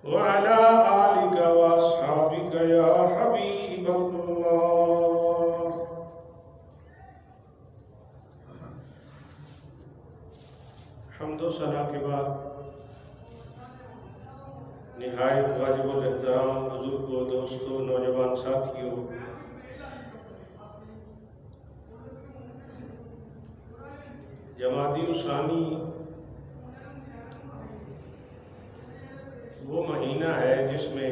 وعلى آلك وأصحابك يا حبيب الله. حمد و ثنا کے بعد نہایت واجب الاحترام بزرگوں، دوستوں، نوجوان ساتھیوں، جمادی ثانی وہ مہینہ ہے جس میں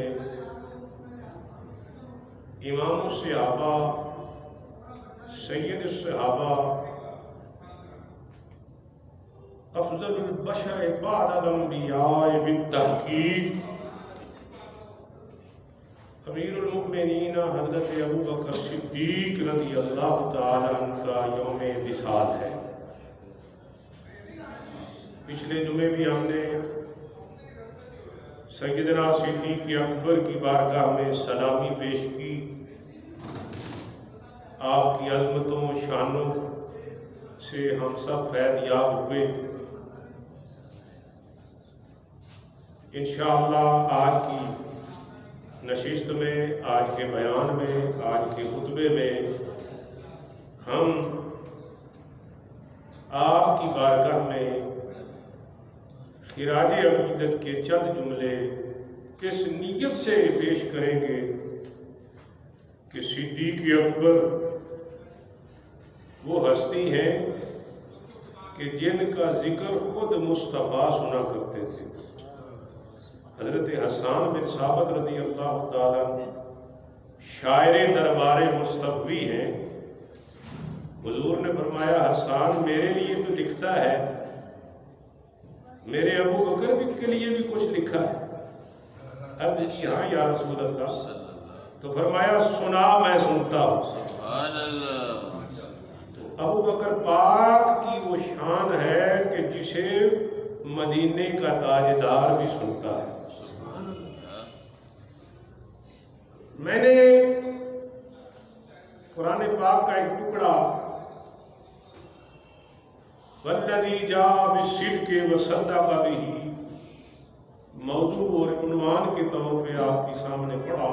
امام الصحابہ، سید الصحابہ، افضل البشر بعد الانبیاء بالتحقیق امیر المؤمنین حضرت ابوبکر صدیق رضی اللہ تعالی عنہ کا یوم وصال ہے۔ پچھلے جمعے بھی ہم نے سیدنا صدیق اکبر کی بارگاہ میں سلامی پیش کی، آپ کی عظمتوں و شانوں سے ہم سب فیض یاب ہوئے۔ انشاءاللہ آج کی نشست میں، آج کے بیان میں، آج کے خطبے میں ہم آپ کی بارگاہ میں خراج عقیدت کے چند جملے اس نیت سے پیش کریں گے کہ صدیق اکبر وہ ہستی ہیں کہ جن کا ذکر خود مصطفیٰ سنا کرتے تھے۔ حضرت حسان بن ثابت رضی اللہ تعالیٰ شاعر دربار مصطفی ہیں۔ حضور نے فرمایا حسان میرے لیے تو لکھتا ہے، میرے ابو بکر کے لیے بھی کچھ لکھا ہے۔ عرض کی ہاں یا رسول اللہ، تو فرمایا سنا میں سنتا ہوں۔ سبحان اللہ۔ تو ابو بکر پاک کی وہ شان ہے کہ جسے مدینے کا تاجدار بھی سنتا ہے۔ میں نے قرآن پاک کا ایک ٹکڑا والذی جاء بالصدق وصدق بہ موضوع اور عنوان کے طور پہ آپ کے سامنے پڑھا۔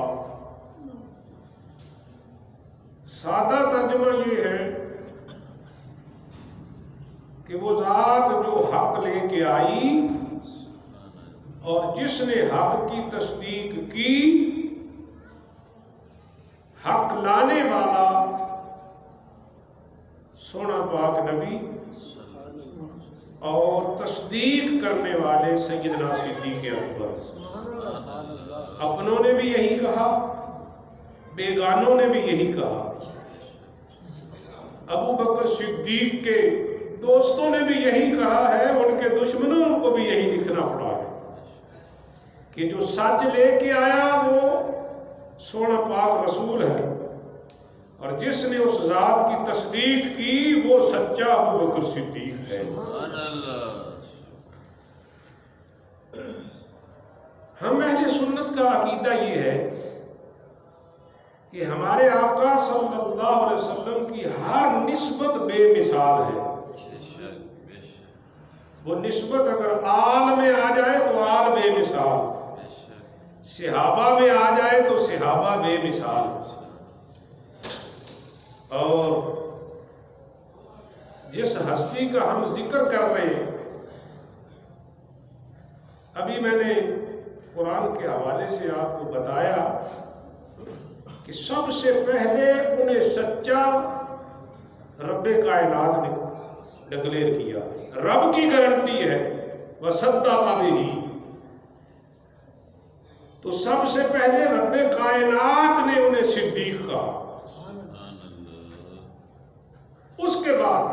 سادہ ترجمہ یہ ہے کہ وہ ذات جو حق لے کے آئی اور جس نے حق کی تصدیق کی، حق لانے والا سونا پاک نبی اور تصدیق کرنے والے سیدنا صدیق اکبر۔ اپنوں نے بھی یہی کہا، بیگانوں نے بھی یہی کہا، ابو بکر صدیق کے دوستوں نے بھی یہی کہا ہے، ان کے دشمنوں کو بھی یہی لکھنا پڑا ہے کہ جو سچ لے کے آیا وہ سونا پاک رسول ہے، اور جس نے اس ذات کی تصدیق کی وہ سچا ابو بکر صدیق ہے۔ ہم اہل سنت کا عقیدہ یہ ہے کہ ہمارے آقا صلی اللہ علیہ وسلم کی ہر نسبت بے مثال ہے۔ وہ نسبت اگر آل میں آ جائے تو آل بے مثال، صحابہ میں آ جائے تو صحابہ بے مثال، اور جس ہستی کا ہم ذکر کر رہے ہیں، ابھی میں نے قرآن کے حوالے سے آپ کو بتایا کہ سب سے پہلے انہیں سچا رب کائنات نے ڈکلیئر کیا، رب کی گارنٹی ہے وصدق بہ، تو سب سے پہلے رب کائنات نے انہیں صدیق کہا۔ اس کے بعد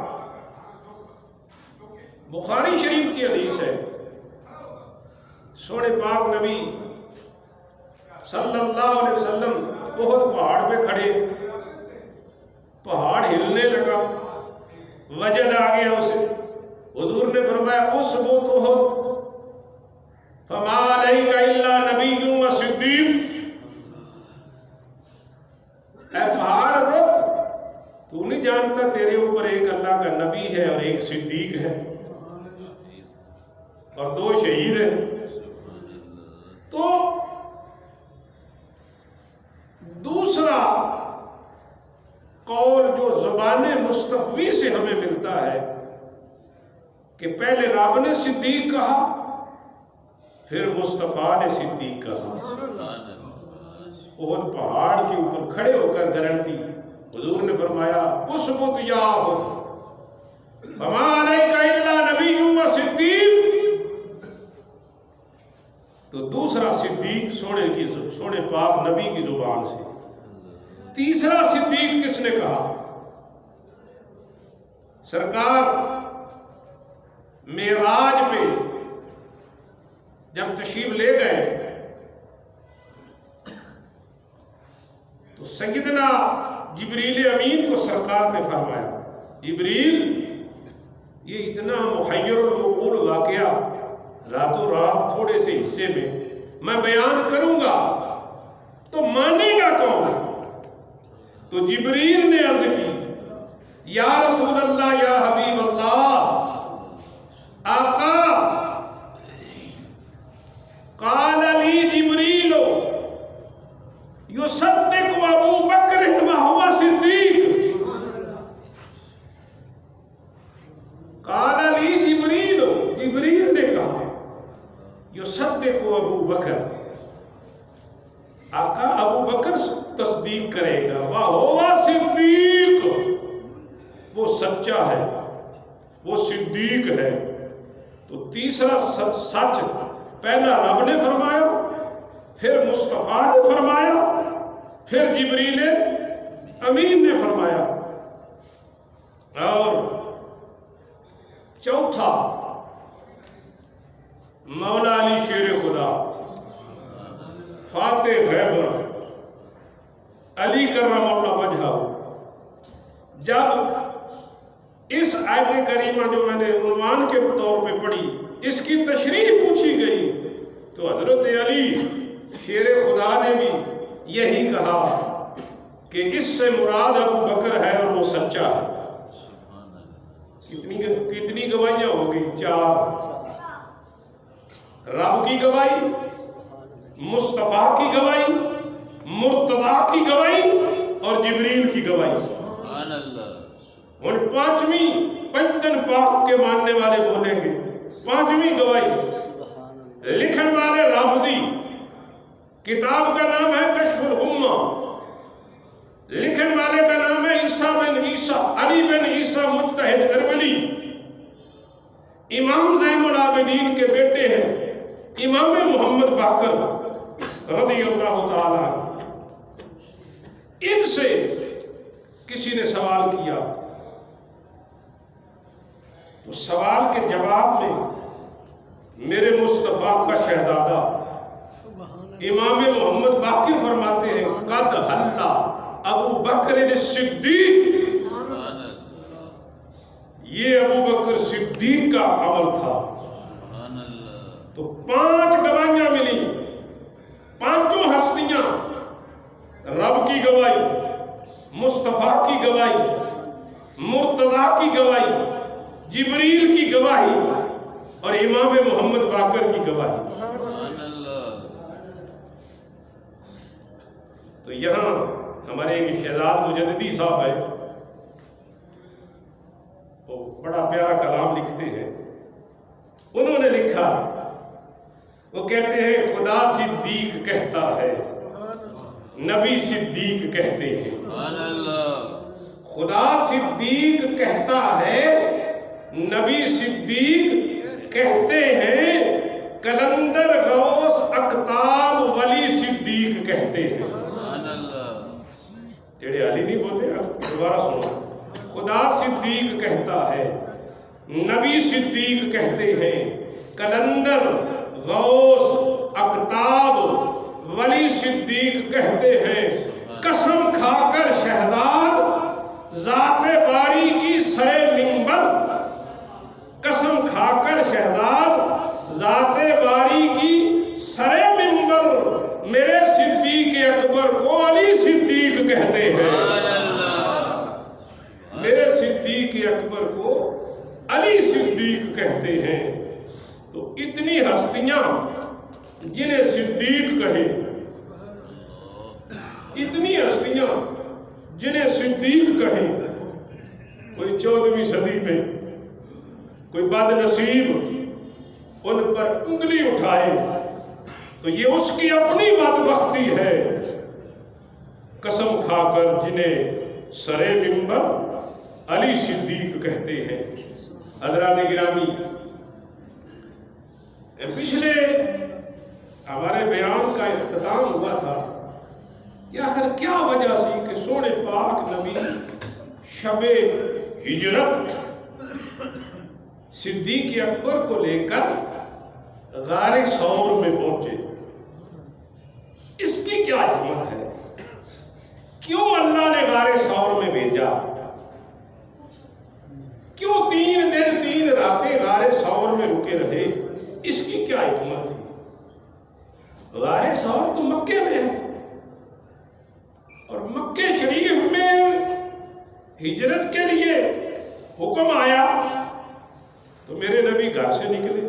بخاری شریف کی حدیث ہے، سونے پاک نبی صلی اللہ علیہ وسلم احد پہاڑ پہ کھڑے، پہاڑ ہلنے لگا، وجد آ گیا اسے، حضور نے فرمایا اثبت احد فما علیک الا نبی و صدیق، اے پہاڑ رک، تو نہیں جانتا تیرے اوپر ایک اللہ کا نبی ہے اور ایک صدیق ہے اور 2 شہید ہیں۔ تو مصطفی سے ہمیں ملتا ہے کہ پہلے رب نے صدیق کہا، پھر مصطفیٰ نے صدیق کہا۔ احد پہاڑ کے اوپر کھڑے ہو کر گارنٹی حضور نے فرمایا اثبت یا احد فما علیک الا نبی و صدیق۔ تو دوسرا صدیق سونے پاک نبی کی زبان سے، تیسرا صدیق کس نے کہا؟ سرکار معراج پہ جب تشریف لے گئے تو سیدنا جبریل امین کو سرکار نے فرمایا جبریل یہ اتنا محیر العقول واقعہ راتوں رات تھوڑے سے حصے میں بیان کروں گا تو مانے گا کون؟ تو جبریل نے عرض کی یا رسول اللہ یا حبیب اللہ آقا قال لی جبریل یصدق ابو بکر وہو صدیق۔ قال لی جبریل، جبریل نے کہا یصدق ابو بکر، آقا ابو بکر تصدیق کرے گا، وہو صدیق، وہ سچا ہے، وہ صدیق ہے۔ تو تیسرا سچ پہلا رب نے فرمایا، پھر مصطفیٰ نے فرمایا، پھر جبریل امین نے فرمایا، اور چوتھا مولا علی شیر خدا فاتح خیبر علی کرم اللہ وجہہ، جب اس آیت کریمہ جو میں نے عنوان کے طور پہ پڑھی اس کی تشریح پوچھی گئی تو حضرت علی شیر خدا نے بھی یہی کہا کہ اس سے مراد ابو بکر ہے اور وہ سچا ہے۔ کتنی گواہیاں ہو گئی؟ 4۔ رب کی گواہی، مصطفیٰ کی گواہی، مرتضیٰ کی گواہی اور جبریل کی گواہی۔ سبحان اللہ۔ اور 5ویں پنجتن پاک کے ماننے والے بولیں گے 5ویں گواہی، لکھن والے رافضی، کتاب کا نام ہے کشف الغمہ، لکھن والے کا نام ہے عیسیٰ بن عیسیٰ، علی بن عیسیٰ مجتہد اربلی، امام زین العابدین کے بیٹے ہیں امام محمد باقر رضی اللہ تعالیٰ۔ ان سے کسی نے سوال کیا، اس سوال کے جواب میں میرے مصطفیٰ کا شہزادہ امام محمد باقر فرماتے ہیں قد حلا ابو بکر الصدیق، یہ ابو بکر صدیق کا عمل تھا۔ تو 5 گواہیاں ملی، 5 ہستیاں، رب کی گواہی، مصطفیٰ کی گواہی، مرتضیٰ کی گواہی، جبریل کی گواہی اور امام محمد باقر کی گواہی۔ تو یہاں ہمارے ایک شہزاد مجددی صاحب ہے، وہ بڑا پیارا کلام لکھتے ہیں، انہوں نے لکھا، وہ کہتے ہیں خدا صدیق کہتا ہے، نبی صدیق کہتے ہیں۔ خدا صدیق کہتا ہے، نبی صدیق کہتے ہیں، کلندر غوث اقطاب ولی صدیق کہتے ہیں۔ جڑے علی نہیں بولے، دوبارہ سنو، خدا صدیق کہتا ہے، نبی صدیق کہتے ہیں، کلندر غوث اقطاب ولی صدیق کہتے ہیں۔ قسم کھا کر شہزاد ذات باری کی سرے منبر، قسم کھا کر شہزاد ذات باری کی سرے منبر میرے صدیق اکبر کو علی صدیق کہتے ہیں۔ میرے صدیق اکبر کو علی صدیق کہتے ہیں۔ تو اتنی ہستیاں جنہیں صدیق کہے، اتنی ہستیاں جنہیں صدیق کہیں، کوئی 14ویں صدی میں کوئی بد نصیب ان پر انگلی اٹھائے تو یہ اس کی اپنی بدبختی ہے، قسم کھا کر جنہیں سرے منبر علی صدیق کہتے ہیں۔ حضرات گرامی، پچھلے ہمارے بیان کا اختتام ہوا تھا کہ آخر کیا وجہ سی کہ سونے پاک نبی شب ہجرت صدیق اکبر کو لے کر غار ثور میں پہنچے؟ اس کی کیا حکمت ہے؟ کیوں اللہ نے غار ثور میں بھیجا؟ کیوں 3 دن 3 راتیں غار ثور میں رکے رہے؟ اس کی کیا حکمت تھی؟ غار ثور تو مکے میں ہے، اور مکے شریف میں ہجرت کے لیے حکم آیا تو میرے نبی گھر سے نکلے،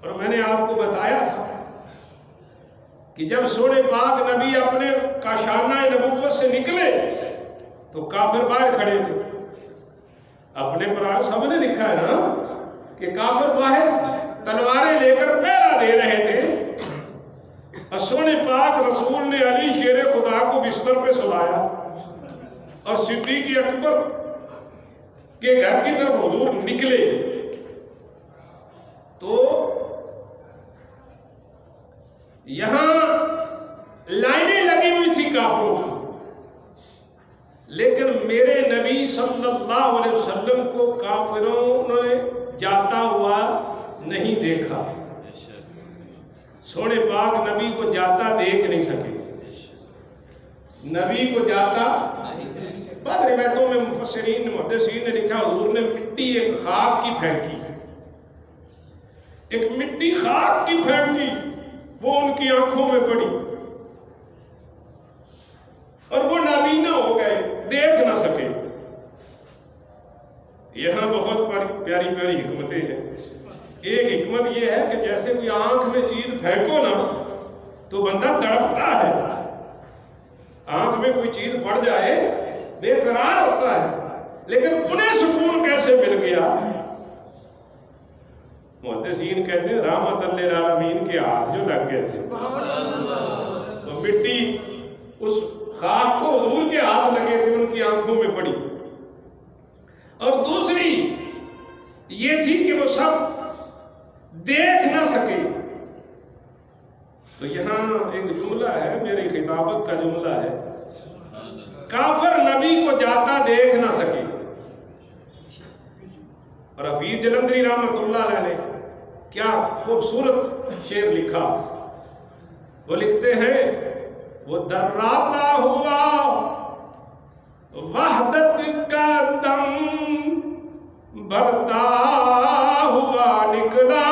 اور میں نے آپ کو بتایا تھا کہ جب سونے پاک نبی اپنے کاشانہ نبوت سے نکلے تو کافر باہر کھڑے تھے۔ اپنے پر سب نے لکھا ہے نا کہ کافر باہر تلواریں لے کر پہرا دے رہے تھے، اور سونے پاک رسول نے علی شیر خدا کو بستر پہ سلایا اور صدیق اکبر کے گھر کی طرف حضور نکلے تو یہاں لائنیں لگی ہوئی تھی کافروں کی، لیکن میرے نبی صلی اللہ علیہ وسلم کو کافروں نے جاتا ہوا نہیں دیکھا۔ سونے پاک نبی کو جاتا دیکھ نہیں سکے، نبی کو جاتا بعد روایتوں میں مفسرین محدثین نے لکھا حضور نے مٹی ایک خاک کی پھینکی، ایک مٹی خاک کی پھینکی، وہ ان کی آنکھوں میں پڑی اور وہ نابینا ہو گئے، دیکھ نہ سکے۔ یہاں بہت پیاری پیاری حکمتیں ہیں۔ ایک حکمت یہ ہے کہ جیسے کوئی آنکھ میں چیز پھینکو نا تو بندہ تڑپتا ہے، آنکھ میں کوئی چیز پڑ جائے بے قرار ہوتا ہے، لیکن انہیں سکون کیسے مل گیا؟ محدثین کہتے ہیں رحمت للعالمین کے ہاتھ جو لگ گئے تھے، تو مٹی اس خاک کو حضور کے ہاتھ لگے تھے، ان کی آنکھوں میں پڑی۔ اور دوسری یہ تھی کہ وہ سب دیکھ نہ سکے۔ تو یہاں ایک جملہ ہے، میری خطابت کا جملہ ہے، کافر نبی کو جاتا دیکھ نہ سکے۔ اور حفیظ جلندری رحمت اللہ علیہ نے کیا خوبصورت شعر لکھا، وہ لکھتے ہیں وہ دراتا ہوا وحدت کا دم بھرتا ہوا نکلا،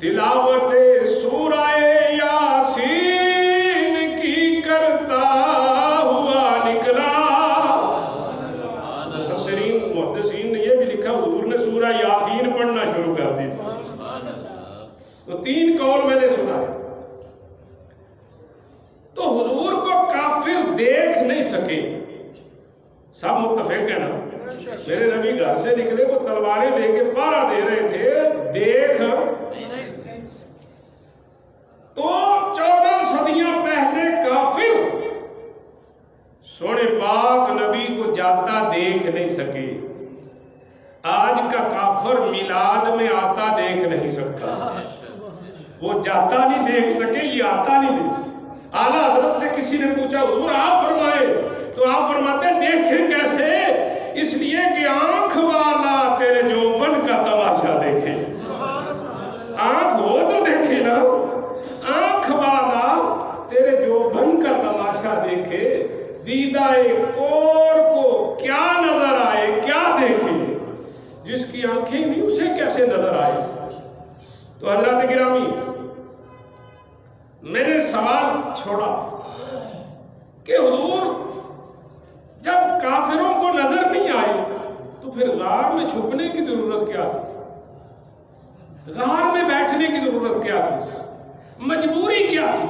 تلاوت سورہ یاسین کی کرتا ہوا نکلا۔ محدثین نے یہ بھی لکھا حضور نے سورہ یاسین پڑھنا شروع کر دی تھی۔ تو 3 قول میں نے سنا ہے۔ تو حضور کو کافر دیکھ نہیں سکے، سب متفق ہے نا؟ میرے نبی گھر سے نکلے، وہ تلواریں لے کے پہرا دے رہے تھے، دیکھ تو 14 صدیاں پہلے کافر سونے پاک نبی کو جاتا دیکھ نہیں سکے۔ آج کا کافر میلاد میں آتا دیکھ نہیں سکتا، وہ جاتا نہیں دیکھ سکے، یہ آتا نہیں دیکھ۔ اعلیٰ حضرت سے کسی نے پوچھا حضور آپ فرمائے، تو آپ فرماتے دیکھیں کیسے؟ اس لیے کہ آنکھ والا تیرے جوبن کا تماشا دیکھے۔ آنکھ ہو تو دیکھے نا، آنکھ والا تیرے جوبن کا تماشا دیکھے، دیدہ کور کو کیا نظر آئے، کیا دیکھے؟ جس کی آنکھیں نہیں اسے کیسے نظر آئے؟ تو حضرات گرامی، میں نے سوال چھوڑا کہ حضور جب کافروں کو نظر نہیں آئے تو پھر غار میں چھپنے کی ضرورت کیا تھی؟ غار میں بیٹھنے کی ضرورت کیا تھی؟ مجبوری کیا تھی؟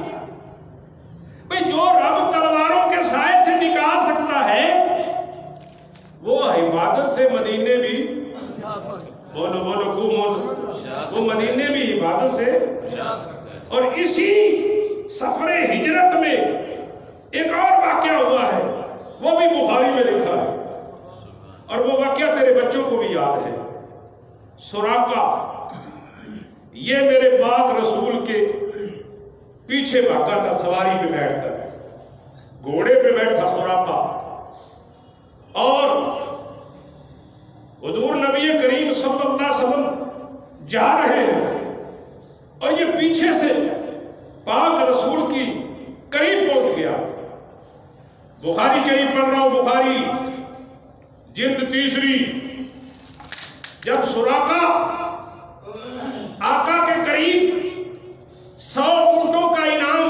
بھئی جو رب تلواروں کے سائے سے نکال سکتا ہے وہ حفاظت سے مدینے بھی بولو بولو خوب بولو، وہ مدینے بھی حفاظت سے. اور اسی سفر ہجرت میں ایک اور واقعہ ہوا ہے، وہ بھی بخاری میں لکھا ہے، اور وہ واقعہ تیرے بچوں کو بھی یاد ہے. سراقہ یہ میرے پاک رسول کے پیچھے بھاگا تھا سواری پہ بیٹھ کر، گھوڑے پہ بیٹھا سراقہ، اور حضور نبی کریم صلی اللہ علیہ وسلم جا رہے ہیں اور یہ پیچھے سے پاک رسول کی قریب پہنچ گیا. بخاری شریف پڑھ رہا ہوں، بخاری جلد 3. جب سراقہ آقا کے قریب 100 اونٹوں کا انعام،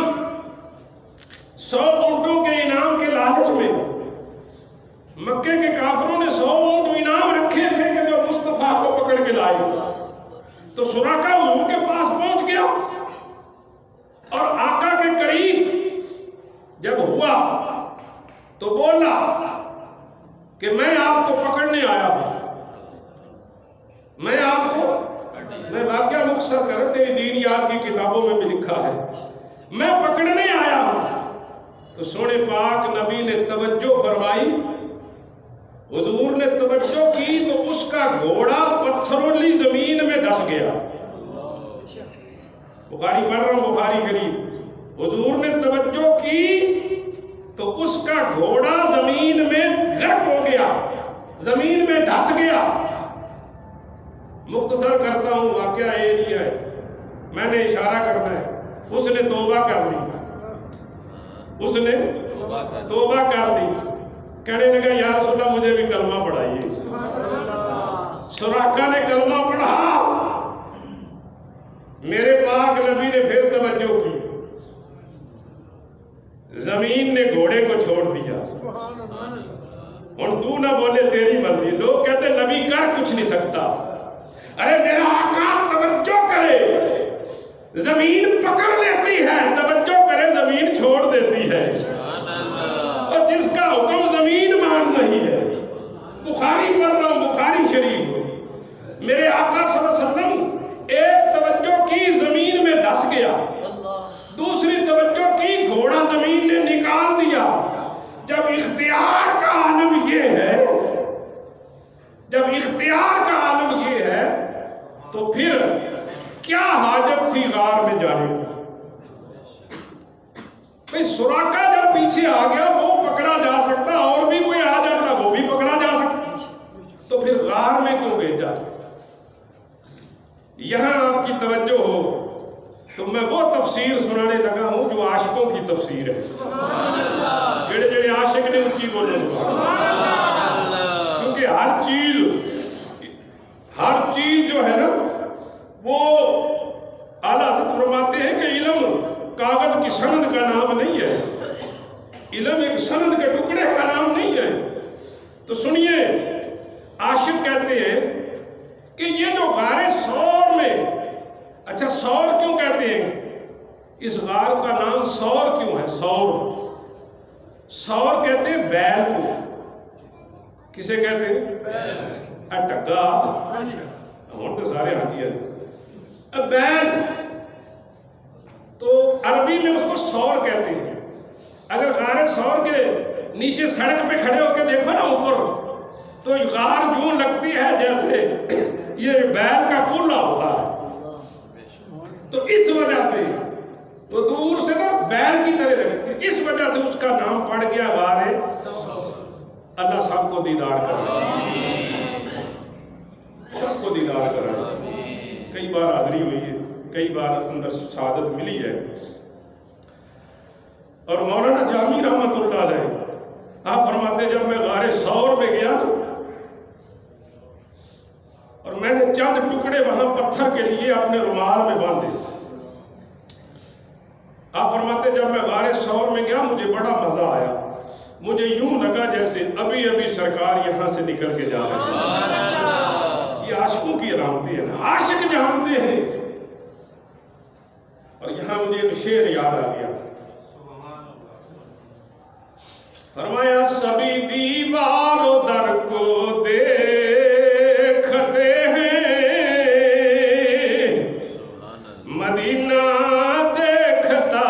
100 اونٹوں کے انعام کے لالچ میں مکے کے کافروں نے 100 اونٹ انعام رکھے تھے کہ جو مصطفیٰ کو پکڑ کے لائے، تو سراقہ حضور کے پاس پہنچ گیا اور آقا کے قریب جب ہوا تو بولا کہ میں آپ کو پکڑنے آیا ہوں، میں واقعہ مختصر کر، تیری دین یاد کی کتابوں میں بھی لکھا ہے، میں پکڑنے آیا ہوں. تو سونے پاک نبی نے توجہ فرمائی، حضور نے توجہ کی تو اس کا گھوڑا پتھرولی زمین میں دھس گیا. بخاری پڑھ رہا ہوں، بخاری شریف، حضور نے توجہ کی تو اس کا گھوڑا زمین میں غرق ہو گیا، زمین میں دھس گیا. مختصر کرتا ہوں، واقعہ یہ ہے، میں نے اشارہ کرنا ہے، اس نے توبہ کر لی، اس نے توبہ کر لی، کہنے لگا یا رسول اللہ مجھے بھی کلمہ پڑھائیے. سراقہ نے کلمہ پڑھا، میرے پاک نبی نے پھر توجہ کی، زمین نے گھوڑے کو چھوڑ دیا. اور تو نہ بولے تیری مرضی، لوگ کہتے نبی کر کچھ نہیں سکتا. ارے میرا آقا توجہ کرے زمین پکڑ لیتی ہے، توجہ کرے زمین چھوڑ دیتی ہے، اور جس کا حکم زمین مان رہی ہے. بخاری پڑھ رہا ہوں، بخاری شریف، میرے آقا صلی اللہ علیہ وسلم ایک توجہ کی زمین میں دھس گیا، دوسری توجہ کی گھوڑا زمین نے نکال دیا. جب اختیار کا عالم یہ ہے، جب اختیار کا عالم یہ ہے تو پھر کیا حاجت تھی غار میں جانے کی؟ بھئی سراقہ جب پیچھے آ گیا وہ پکڑا جا سکتا، اور بھی کوئی آ جاتا وہ بھی پکڑا جا سکتا، تو پھر غار میں کیوں بھیجا؟ یہاں آپ کی توجہ ہو تو میں وہ تفسیر سنانے لگا ہوں جو عاشقوں کی تفسیر ہے. جڑے جڑے عاشق نے اونچی بولو سبحان اللہ. کیونکہ ہر چیز جو ہے نا، وہ اعلیٰ حضرت فرماتے ہیں کہ علم کاغذ کی سند کا نام نہیں ہے، علم ایک سند کے ٹکڑے کا نام نہیں ہے. تو سنیے، عاشق کہتے ہیں کہ یہ جو غار سور میں، اچھا سور کیوں کہتے ہیں؟ اس غار کا نام سور کیوں ہے؟ سور کہتے ہیں بیل کو. کسے کہتے ہیں؟ ٹگا، ہم تو سارے حاجی ہیں. بیل تو عربی میں اس کو سور کہتے ہیں. اگر غار سور کے نیچے سڑک پہ کھڑے ہو کے دیکھو نا اوپر، تو غار یوں لگتی ہے جیسے یہ بیل کا کلا ہوتا ہے. تو اس وجہ سے تو دور سے نا بیل کی طرح لگتی ہے، اس وجہ سے اس کا نام پڑ گیا غار. اللہ سب کو دیدار کرے، سب کو دیدار کرے. کئی بار حاضری ہوئی ہے، کئی بار اندر سعادت ملی ہے. اور مولانا جامی رحمت اللہ علیہ آپ فرماتے جب میں غار سور میں گیا نا، اور میں نے چند ٹکڑے وہاں پتھر کے لیے اپنے رومال میں باندھے. آپ فرماتے جب میں غار سور میں گیا مجھے بڑا مزہ آیا، مجھے یوں لگا جیسے ابھی ابھی سرکار یہاں سے نکل کے جا رہے ہیں. یہ عاشقوں کی علامتیں ہیں نا، عاشق جانتے ہیں. اور یہاں مجھے ایک شعر یاد آ گیا، فرمایا سبھی دیوار و در کو مدینہ دیکھتا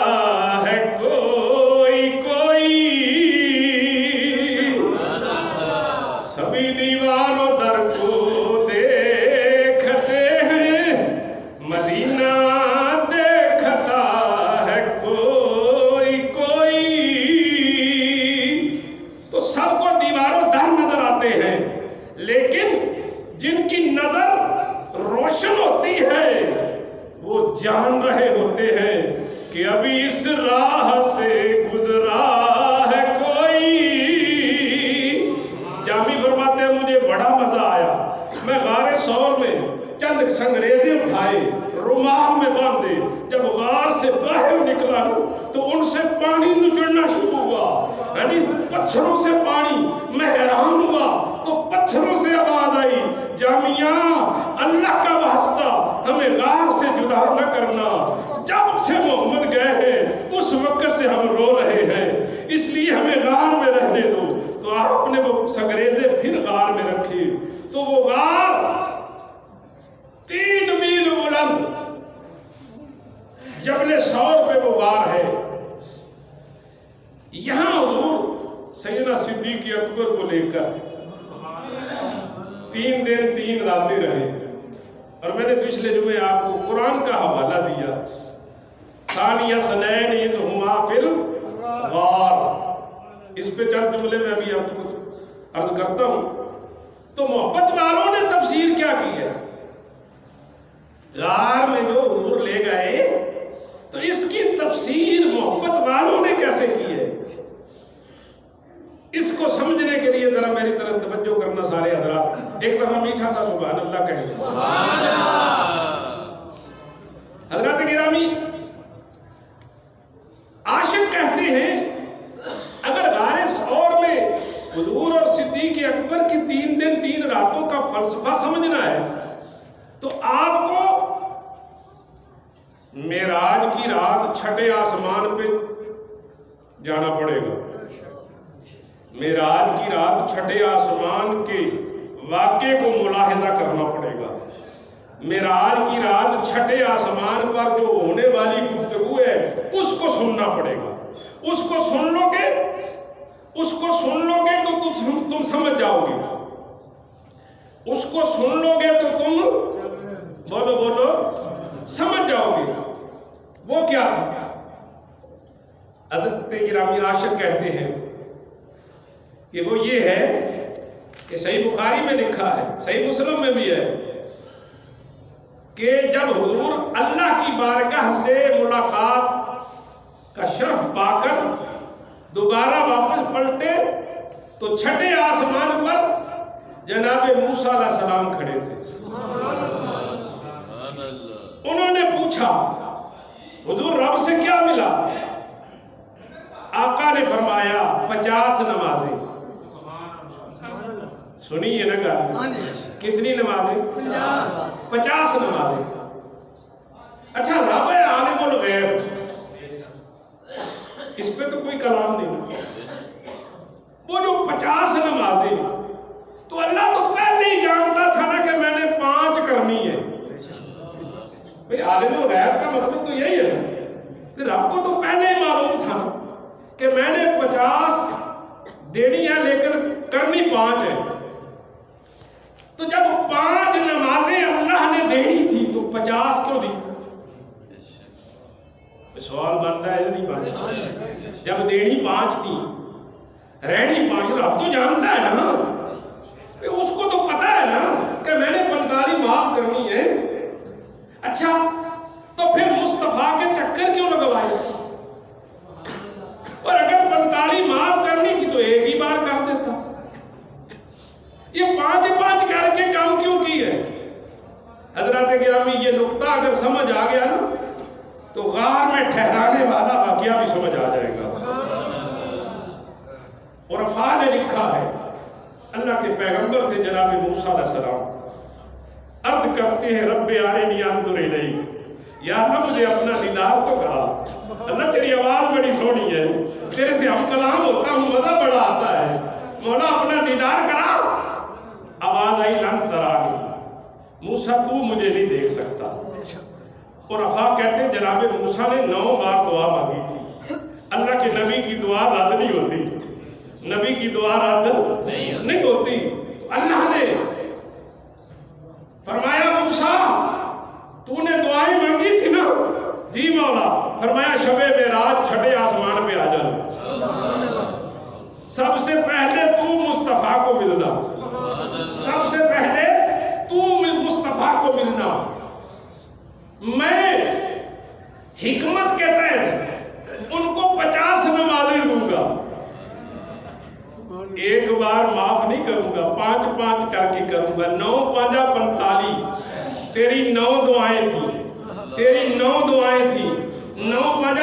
ہے کوئی کوئی، سبھی دیوار و در کو دیکھتے ہیں، مدینہ دیکھتا ہے کوئی کوئی، تو سب کو دیوار و در نظر آتے ہیں، لیکن جن کی نظر روشن ہوتی ہے وہ جان رہے ہوتے ہیں کہ ابھی اس راہ سے گزرا ہے کوئی۔ جامی فرماتے ہیں مجھے بڑا مزہ آیا، میں غار ثور میں چند سنگریزے اٹھائے، رومال میں باندھے، جب غار سے باہر نکلا تو ان سے پانی نچڑنا شروع ہوا، یعنی پتھروں سے پانی، میں حیران ہوا تو پتھروں سے آواز آئی، جامعہ اللہ کا واسطہ ہمیں غار سے جدا نہ کرنا، جب سے محمد گئے ہیں اس وقت سے ہم رو رہے ہیں، اس لیے ہمیں غار میں رہنے دو۔ تو آپ نے وہ سنگریزے پھر غار میں رکھی، تو وہ غار 3 میل بلند جبل ثور پہ وہ غار ہے۔ یہاں حضور سیدنا صدیق اکبر کو لے کر 3 دن 3 راتیں رہے، اور میں نے پچھلے جمعے آپ کو قرآن کا حوالہ دیا، ثانیہ سنین اذ ہما فی الغار، اس پہ چند جملے میں ابھی آپ کو عرض کرتا ہوں۔ تو محبت والوں نے تفسیر کیا کی ہے؟ غار میں جو حضور لے گئے تو اس کی تفسیر محبت والوں نے کیسے کی ہے؟ اس کو سمجھنے کے لیے ذرا میری طرف توجہ کرنا سارے حضرات، ایک دفعہ میٹھا سا سبحان اللہ کہیں۔ حضرات گرامی، عاشق کہتے ہیں اگر غار ثور میں حضور اور صدیق اکبر کی 3 دن 3 راتوں کا فلسفہ سمجھنا ہے تو آپ کو معراج کی رات 6 آسمان پہ جانا پڑے گا۔ معراج کی رات 6 آسمان کے واقعے کو ملاحظہ کرنا پڑے گا۔ معراج کی رات 6 آسمان پر جو ہونے والی گفتگو ہے اس کو سننا پڑے گا۔ اس کو سن لو گے تو تم سمجھ جاؤ گے، اس کو سن لو گے تو تم بولو سمجھ جاؤ گے۔ وہ کیا تھا؟ حضرت گرامی عاشق کہتے ہیں کہ وہ یہ ہے کہ صحیح بخاری میں لکھا ہے، صحیح مسلم میں بھی ہے کہ جب حضور اللہ کی بارگاہ سے ملاقات کا شرف پا کر دوبارہ واپس پلٹے تو 6 آسمان پر جناب موسیٰ علیہ السلام کھڑے تھے۔ انہوں نے پوچھا حضور رب سے کیا ملا؟ آقا نے فرمایا 50 نمازیں۔ سنیے نا گا، کتنی نمازیں؟ 50 نمازیں۔ اچھا رب ہے عالم الغیب، اس پہ تو کوئی کلام نہیں۔ وہ جو 50 نمازیں تو اللہ تو پہلے ہی جانتا تھا نا کہ میں نے 5 کرنی ہے۔ بھئی عالم الغیب کا مطلب تو یہی ہے نا، رب کو تو پہلے ہی معلوم تھا کہ میں نے 50 دینی ہے لیکن کرنی 5 ہے۔ تو جب 5 نمازیں اللہ نے دینی تھی تو 50 کیوں دی؟ سوال بنتا ہے نہیں بنتا؟ جب دینی 5 تھی رہنی 5، رب تو جانتا ہے نا، اس کو تو پتا ہے نا کہ میں نے 45 معاف کرنی ہے۔ اچھا تو پھر مصطفیٰ کے چکر کیوں لگوائے؟ اور اگر 45 معاف کرنی تھی تو ایک ہی بار کر دیتا۔ یہ 5 کر کے کام کیوں کی ہے؟ حضرات گرامی یہ نقطہ اگر سمجھ آ گیا نا تو غار میں ٹھہرانے والا واقعہ بھی سمجھ آ جائے گا۔ اور عرفا نے لکھا ہے، اللہ کے پیغمبر تھے جناب موسیٰ علیہ السلام، عرض کرتے ہیں رب ارنی انظر الیک، یا اللہ مجھے اپنا دیدار تو کرا۔ اللہ تیری آواز بڑی سونی ہے، تیرے سے ہم کلام ہوتا ہوں، مزہ بڑا آتا ہے، مولا اپنا دیدار کرا۔ آواز آئی لن ترانی، موسیٰ تو مجھے نہیں دیکھ سکتا۔ اور عرفا کہتے ہیں جناب موسیٰ نے 9 بار دعا مانگی تھی. اللہ کے نبی کی دعا رد نہیں ہوتی، نبی کی دعا رد نہیں ہوتی. تو اللہ نے فرمایا موسیٰ تو نے دعائیں مانگی تھی نا؟ جی مولا. فرمایا شب معراج چھٹے آسمان پہ آ جانا، سب سے پہلے تو مصطفیٰ کو ملنا، سب سے پہلے تو مصطفیٰ کو ملنا. میں حکمت کے تحت ان کو 50 نمازیں دوں گا، ایک بار معاف نہیں کروں گا، 5 کر کے کروں گا. 9 5 45 تیری 9 دعائیں تھی، تیری 9 دعائیں تھی. 9 5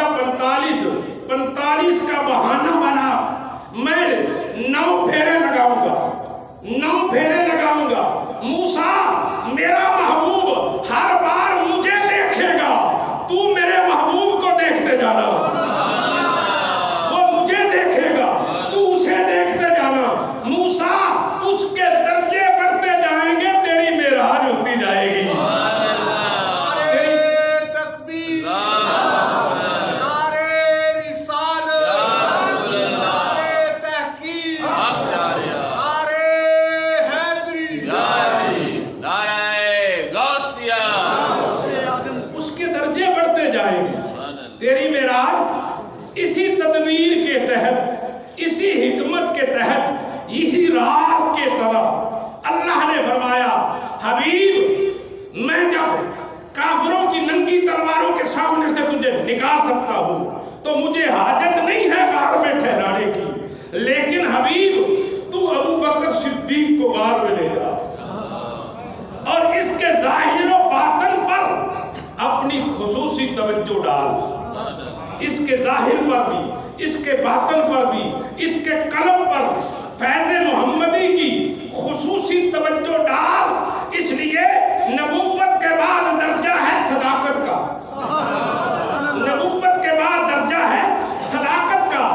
45 کا بہانہ بنا میں 9 پھیرے لگاؤں گا، 9 پھیرے لگاؤں گا. موسیٰ میرا محبوب ہر بار مجھے دیکھے گا، تو میرے محبوب کو دیکھتے جانا. وہ مجھے دیکھے گا، تو اسے دیکھتے جانا. موسیٰ اس کے درجے بڑھتے جائیں گے، تیری معراج ہوتی جائے گی. تیری معراج اسی تدبیر کے تحت، اسی حکمت کے تحت، اسی راز کے طرح اللہ نے فرمایا حبیب میں جب کافروں کی ننگی تلواروں کے سامنے سے تجھے نکال سکتا ہوں تو مجھے حاجت نہیں ہے غار میں ٹھہرانے کی، لیکن حبیب تو ابو بکر صدیق کو غار میں لے جا اور اس کے ظاہر و باطن پر اپنی خصوصی توجہ ڈال. اس کے ظاہر پر بھی، اس کے باطن پر بھی، اس کے قلب پر فیض محمدی کی خصوصی توجہ ڈال. اس لیے نبوت کے بعد درجہ ہے صداقت کا، نبوت کے بعد درجہ ہے صداقت کا.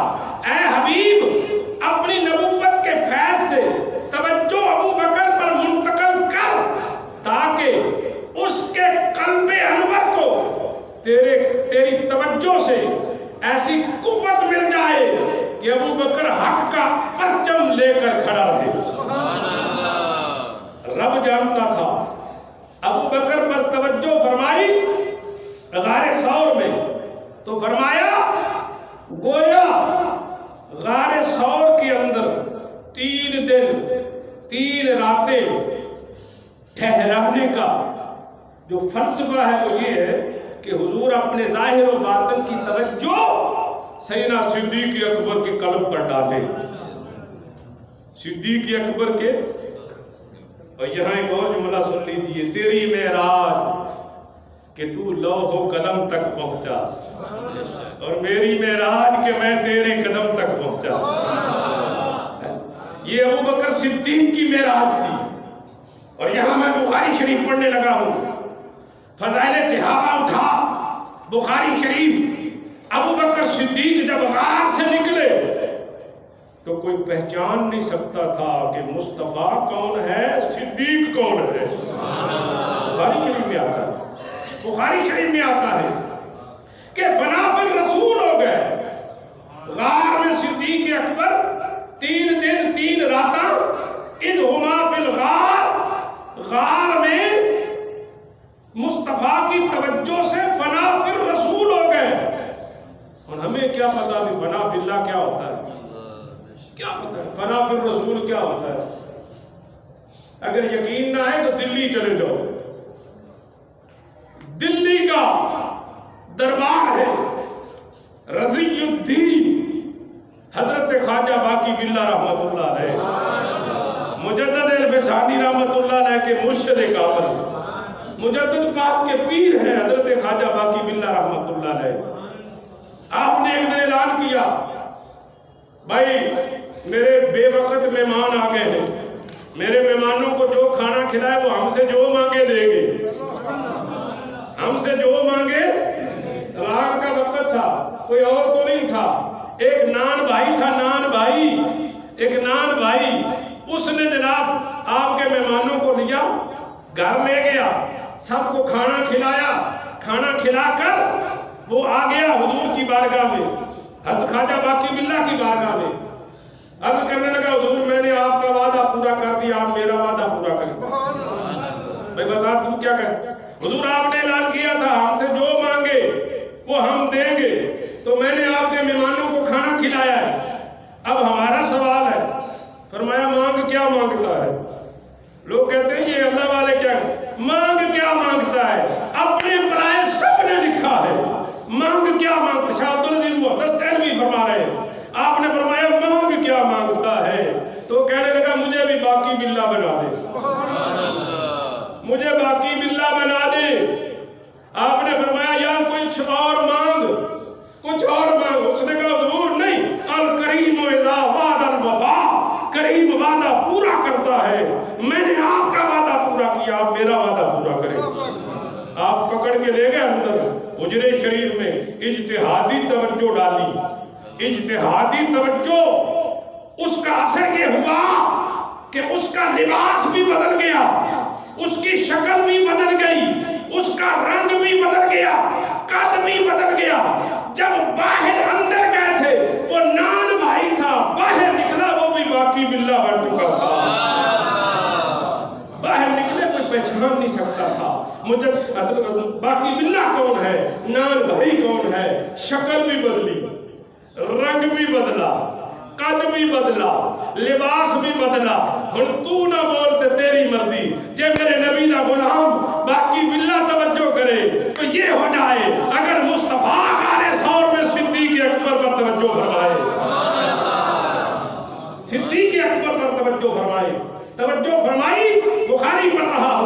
اے حبیب اپنی نبوت کے فیض سے توجہ ابو بکر پر منتقل کر تاکہ اس کے قلب انور کو تیری توجہ سے ایسی قوت مل جائے کہ ابو بکر حق کا پرچم لے کر کھڑا رہے. رب جانتا تھا. ابو بکر پر توجہ فرمائی غار ثور میں تو فرمایا گویا غار ثور کے اندر 3 دن 3 راتیں ٹھہرانے کا جو فلسفہ ہے وہ یہ ہے کہ حضور اپنے ظاہر و باطن کی توجہ سیدنا صدیق اکبر کے قلب پر ڈالے. صدیق اکبر کے. اور یہاں ایک اور جملہ سن لیجئے، تیری معراج کہ تو لوح و قلم تک پہنچا اور میری معراج کہ میں تیرے قدم تک پہنچا. یہ ابو بکر صدیق کی معراج تھی. اور یہاں میں بخاری شریف پڑھنے لگا ہوں، فضائل صحابہ اٹھا بخاری شریف. ابو بکر صدیق جب غار سے نکلے تو کوئی پہچان نہیں سکتا تھا کہ مصطفیٰ کون ہے، صدیق کون ہے. بخاری شریف میں آتا ہے، بخاری شریف میں آتا ہے کہ فنا فی الرسول ہو گئے. غار میں صدیق اکبر 3 دن 3 راتاں اذ ہما فی الغار، غار میں مصطفیٰ کی توجہ سے فنا فی الرسول ہو گئے. اور ہمیں کیا پتا بھی فنا فی اللہ کیا ہوتا ہے، کیا پتا ہے فنا فی الرسول کیا ہوتا ہے. اگر یقین نہ ہے تو دلی چلے جاؤ، دلی کا دربار ہے رضی الدین حضرت خواجہ باقی باللہ رحمت اللہ علیہ، مجدد الفسانی رحمت اللہ علیہ کے مرشد کامل، مجدد پاک کے پیر ہیں حضرت خواجہ باقی باللہ رحمت اللہ علیہ. آپ نے ایک دن اعلان کیا بھائی میرے بے وقت مہمان آ گئے ہیں، میرے مہمانوں کو جو کھانا کھلائے وہ ہم سے جو مانگے دیں گے، ہم سے جو مانگے. رات کا وقت تھا، کوئی اور تو نہیں تھا. ایک نان بھائی تھا، نان بھائی، ایک نان بھائی، اس نے جناب آپ کے مہمانوں کو لیا، گھر لے گیا، سب کو کھانا کھلایا. کھانا کھلا کر وہ آ گیا حضور کی بارگاہ میں، حضرت خواجہ باقی باللہ کی بارگاہ میں، اب کرنے لگا حضور میں نے آپ کا وعدہ پورا کر دیا، آپ میرا وعدہ پورا کریں۔ بھائی بتا تو کیا کہے؟ حضور آپ نے اعلان کیا تھا ہم سے جو مانگے وہ ہم دیں گے، تو میں نے آپ کے مہمانوں کو کھانا کھلایا ہے، اب ہمارا سوال ہے۔ فرمایا مانگ کیا مانگتا ہے؟ لوگ کہتے ہیں یہ اللہ والے کیا مانگ کیا مانگتا ہے؟ اپنے پرائے سب نے لکھا ہے، مانگ کیا مانگتا ہے؟ شاہ عبدالعزیز محدث دہلوی فرما رہے ہیں، آپ نے فرمایا مانگ کیا مانگتا ہے؟ تو کہنے لگا مجھے بھی باقی باللہ بنا دے، مجھے باقی باللہ بنا دے۔ آپ نے فرمایا یار کچھ اور مانگ، کچھ اور مانگ۔ اس نے کہا حضور نہیں، الکریم اذا وعد الوفا، کریم وعدہ پورا کرتا ہے، میں نے آپ کا وعدہ پورا کیا، آپ میرا وعدہ پورا کریں۔ آپ پکڑ کے لے گئے اندر حجرے شریف میں، اجتہادی توجہ ڈالی، اجتہادی توجہ۔ اس کا اثر یہ ہوا کہ اس کا لباس بھی بدل گیا، اس کی شکل بھی بدل گئی، اس کا رنگ بھی بدل گیا، قد بھی بدل گیا۔ جب باہر اندر گئے تھے وہ نان بھائی تھا، باہر نکلا وہ بھی باقی باللہ بن چکا تھا۔ باہر نکلے کوئی پہچان نہیں سکتا تھا مجھے باقی باللہ کون ہے، نان بھائی کون ہے۔ شکل بھی بدلی، رنگ بھی بدلا، قد بھی بدلا، لباس بھی بدلا۔ ہن تو نہ بولتے تیری مرضی، جے میرے نبی دا غلام باقی باللہ توجہ کرے تو یہ ہو جائے۔ اگر مصطفیٰ غار ثور میں صدیق اکبر پر توجہ فرمائے، صدیق اکبر پر توجہ فرمائے، توجہ فرمائی، بخاری پڑھ رہا